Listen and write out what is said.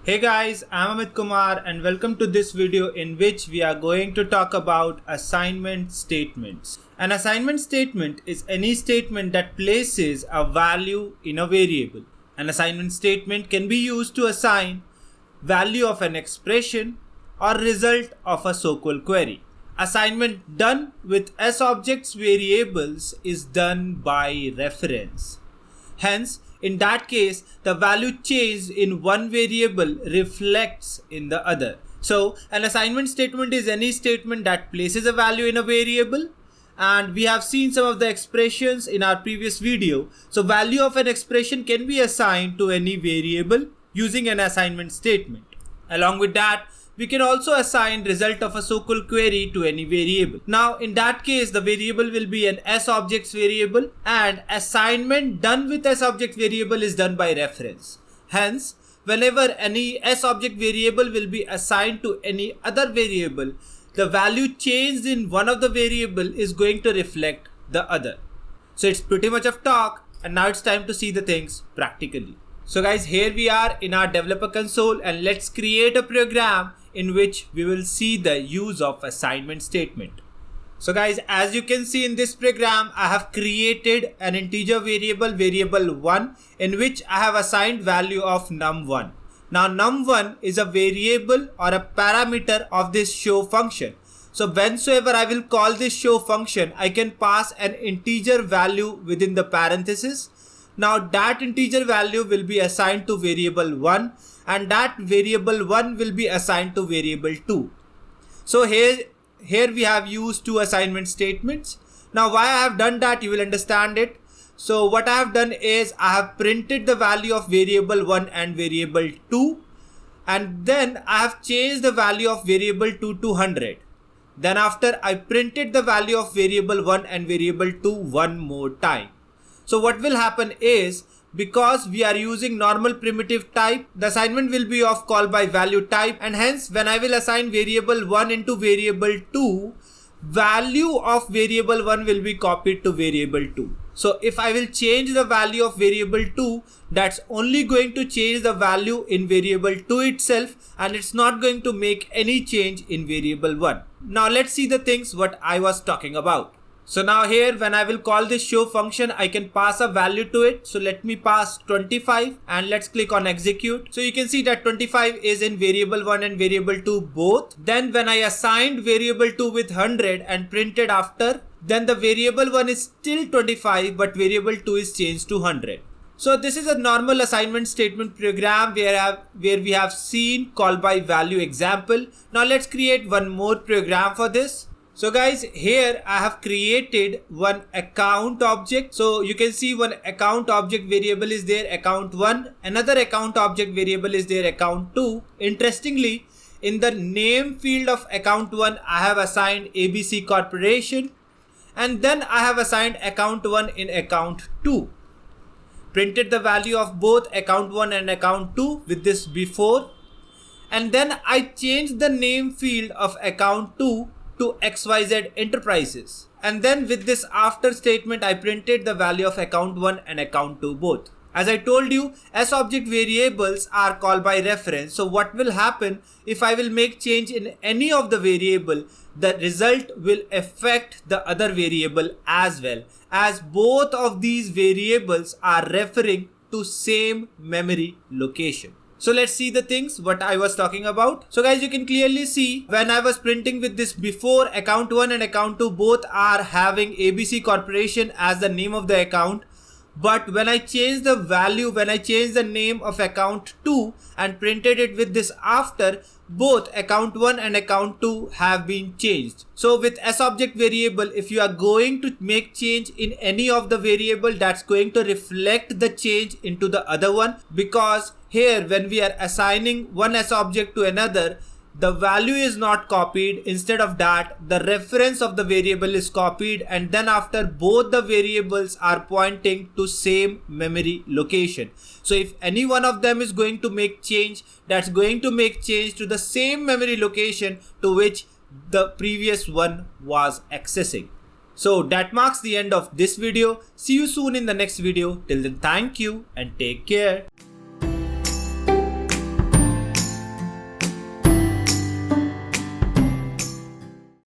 Hey guys, I'm Amit Kumar and welcome to this video in which we are going to talk about assignment statements. An assignment statement is any statement that places a value in a variable. An assignment statement can be used to assign value of an expression or result of a SOQL query. Assignment done with SObjects variables is done by reference. Hence, in that case, the value changed in one variable reflects in the other. So, an assignment statement is any statement that places a value in a variable, and we have seen some of the expressions in our previous video. So, value of an expression can be assigned to any variable using an assignment statement. Along with that, we can also assign result of a SOQL query to any variable. Now, in that case, the variable will be an SObjects variable, and assignment done with SObject variable is done by reference. Hence, whenever any SObject variable will be assigned to any other variable, the value changed in one of the variable is going to reflect the other. So it's pretty much of talk, and now it's time to see the things practically. So guys, here we are in our developer console, and let's create a program in which we will see the use of assignment statement. So guys, as you can see in this program, I have created an integer variable 1 in which I have assigned value of num1. Now num1 is a variable or a parameter of this show function. So whensoever I will call this show function, I can pass an integer value within the parenthesis. Now that integer value will be assigned to variable 1, and that variable 1 will be assigned to variable 2. So here we have used two assignment statements. Now why I have done that, you will understand it. So what I have done is I have printed the value of variable 1 and variable 2, and then I have changed the value of variable 2 to 100. Then after, I printed the value of variable 1 and variable 2 one more time. So what will happen is, because we are using normal primitive type, the assignment will be of call by value type, and hence when I will assign variable 1 into variable 2, value of variable 1 will be copied to variable 2. So if I will change the value of variable 2, that's only going to change the value in variable 2 itself, and it's not going to make any change in variable 1. Now let's see the things what I was talking about. So now here, when I will call this show function, I can pass a value to it. So let me pass 25 and let's click on execute. So you can see that 25 is in variable 1 and variable 2 both. Then when I assigned variable 2 with 100 and printed after, then the variable 1 is still 25, but variable 2 is changed to 100. So this is a normal assignment statement program where we have seen call by value example. Now let's create one more program for this. So guys, here I have created one account object. So you can see one account object variable is there, account 1. Another account object variable is there, account 2. Interestingly, in the name field of account 1, I have assigned ABC Corporation. And then I have assigned account 1 in account 2. Printed the value of both account 1 and account 2 with this before. And then I changed the name field of account 2 to XYZ Enterprises, and then with this after statement I printed the value of account 1 and account 2 both. As I told you, SObject variables are called by reference. So what will happen if I will make change in any of the variable, the result will affect the other variable as well, as both of these variables are referring to same memory location. So let's see the things what I was talking about. So guys, you can clearly see when I was printing with this before, account 1 and account 2 both are having ABC Corporation as the name of the account. But when I change the value, when I change the name of account 2 and printed it with this after, both account 1 and account 2 have been changed. So with SObject variable, if you are going to make change in any of the variable, that's going to reflect the change into the other one, because here when we are assigning one SObject to another, the value is not copied. Instead of that, the reference of the variable is copied, and then after, both the variables are pointing to same memory location. So if any one of them is going to make change, that's going to make change to the same memory location to which the previous one was accessing. So that marks the end of this video. See you soon in the next video. Till then, thank you and take care.